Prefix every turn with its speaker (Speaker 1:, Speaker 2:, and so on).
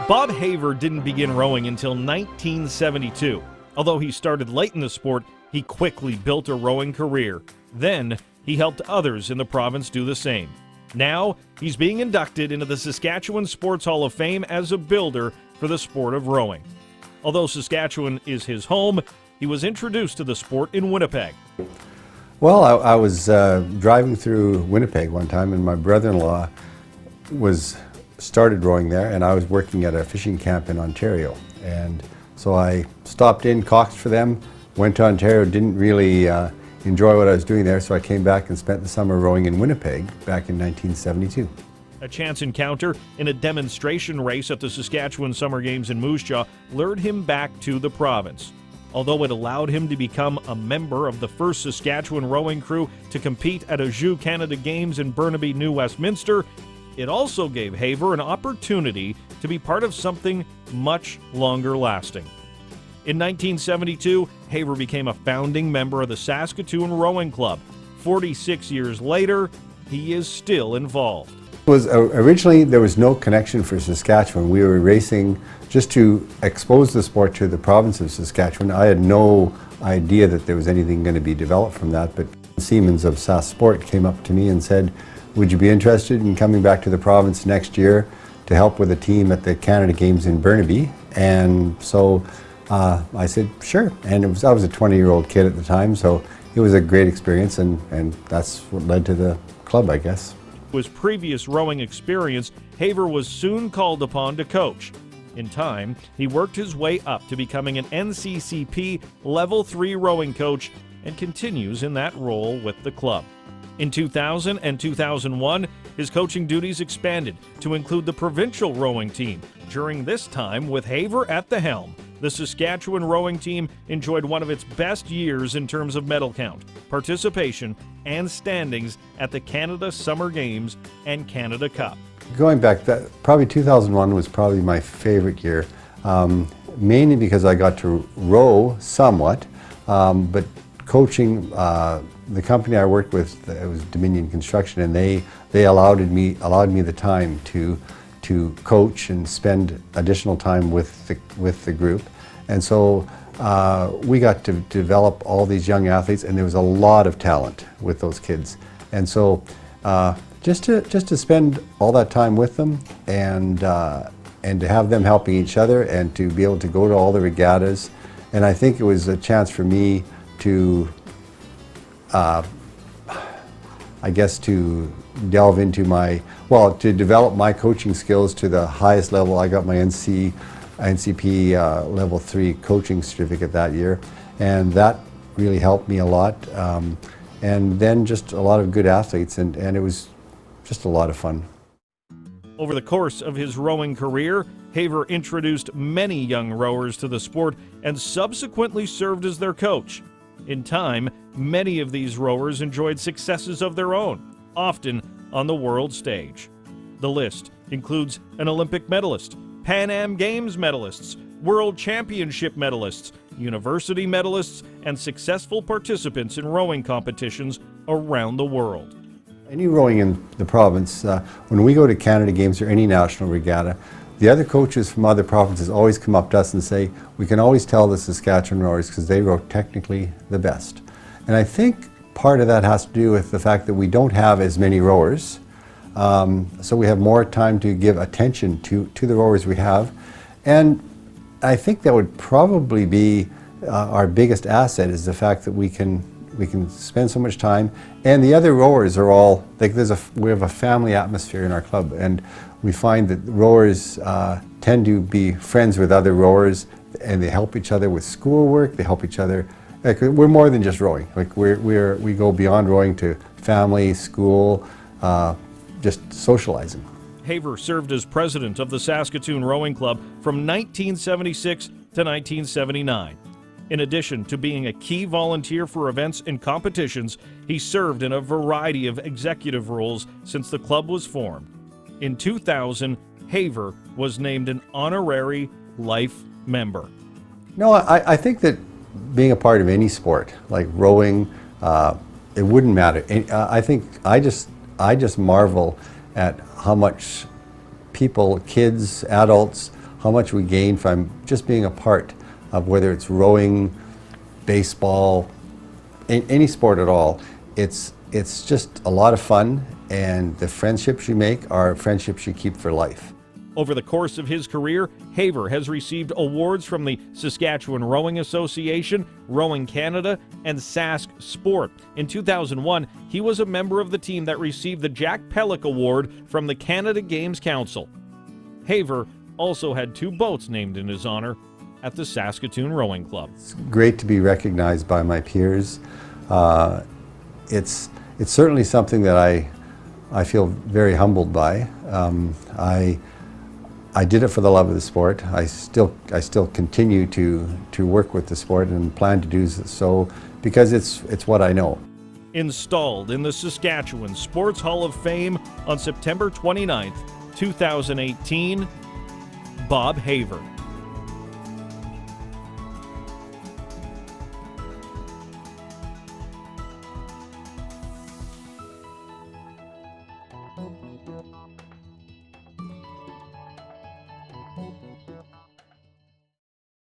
Speaker 1: Bob Haver didn't begin rowing until 1972. Although he started late in the sport, he quickly built a rowing career. Then, he helped others in the province do the same. Now, he's being inducted into the Saskatchewan Sports Hall of Fame as a builder for the sport of rowing. Although Saskatchewan is his home, he was introduced to the sport in Winnipeg.
Speaker 2: Well, I was driving through Winnipeg one time, and my brother-in-law started rowing there, and I was working at a fishing camp in Ontario. And so I stopped in, coxed for them, went to Ontario, didn't really enjoy what I was doing there, so I came back and spent the summer rowing in Winnipeg back in 1972.
Speaker 1: A chance encounter in a demonstration race at the Saskatchewan Summer Games in Moose Jaw lured him back to the province. Although it allowed him to become a member of the first Saskatchewan rowing crew to compete at Aju Canada Games in Burnaby, New Westminster, it also gave Haver an opportunity to be part of something much longer lasting. In 1972, Haver became a founding member of the Saskatoon Rowing Club. 46 years later, he is still involved.
Speaker 2: Originally, there was no connection for Saskatchewan. We were racing just to expose the sport to the province of Saskatchewan. I had no idea that there was anything going to be developed from that, but Siemens of Sask Sport came up to me and said, "Would you be interested in coming back to the province next year to help with a team at the Canada Games in Burnaby?" And so I said, sure. And I was a 20-year-old kid at the time, so it was a great experience, and that's what led to the club, I guess.
Speaker 1: With his previous rowing experience, Haver was soon called upon to coach. In time, he worked his way up to becoming an NCCP Level 3 rowing coach and continues in that role with the club. In 2000 and 2001, his coaching duties expanded to include the provincial rowing team. During this time, with Haver at the helm, the Saskatchewan rowing team enjoyed one of its best years in terms of medal count, participation, and standings at the Canada Summer Games and Canada Cup.
Speaker 2: Going back, probably 2001 was probably my favorite year, mainly because I got to row somewhat, but coaching, the company I worked with, it was Dominion Construction, and they allowed me the time to coach and spend additional time with the group. And so we got to develop all these young athletes, and there was a lot of talent with those kids. And so just to spend all that time with them, and to have them helping each other, and to be able to go to all the regattas. And I think it was a chance for me to I guess to delve into to develop my coaching skills to the highest level. I got my NCP Level 3 coaching certificate that year, and that really helped me a lot. And then just a lot of good athletes, and it was just a lot of fun.
Speaker 1: Over the course of his rowing career, Haver introduced many young rowers to the sport and subsequently served as their coach. In time, many of these rowers enjoyed successes of their own, often on the world stage. The list includes an Olympic medalist, Pan Am Games medalists, World Championship medalists, university medalists, and successful participants in rowing competitions around the world.
Speaker 2: Any rowing in the province, when we go to Canada Games or any national regatta, the other coaches from other provinces always come up to us and say, we can always tell the Saskatchewan rowers because they row technically the best. And I think part of that has to do with the fact that we don't have as many rowers, so we have more time to give attention to the rowers we have. And I think that would probably be our biggest asset, is the fact that we can spend so much time, and the other rowers are all like we have a family atmosphere in our club, and we find that rowers tend to be friends with other rowers, and they help each other with schoolwork. They help each other. Like, we're more than just rowing. Like we go beyond rowing to family, school, just socializing.
Speaker 1: Haver served as president of the Saskatoon Rowing Club from 1976 to 1979. In addition to being a key volunteer for events and competitions, he served in a variety of executive roles since the club was formed. In 2000, Haver was named an honorary life member.
Speaker 2: No, I think that being a part of any sport, like rowing, it wouldn't matter. I think I just marvel at how much people, kids, adults, how much we gain from just being a part of, whether it's rowing, baseball, any sport at all. It's just a lot of fun, and the friendships you make are friendships you keep for life.
Speaker 1: Over the course of his career, Haver has received awards from the Saskatchewan Rowing Association, Rowing Canada, and Sask Sport. In 2001, he was a member of the team that received the Jack Pellick Award from the Canada Games Council. Haver also had 2 boats named in his honor at the Saskatoon Rowing Club.
Speaker 2: It's great to be recognized by my peers. It's certainly something that I feel very humbled by. I did it for the love of the sport. I still continue to work with the sport and plan to do so because it's what I know.
Speaker 1: Installed in the Saskatchewan Sports Hall of Fame on September 29th, 2018, Bob Haver.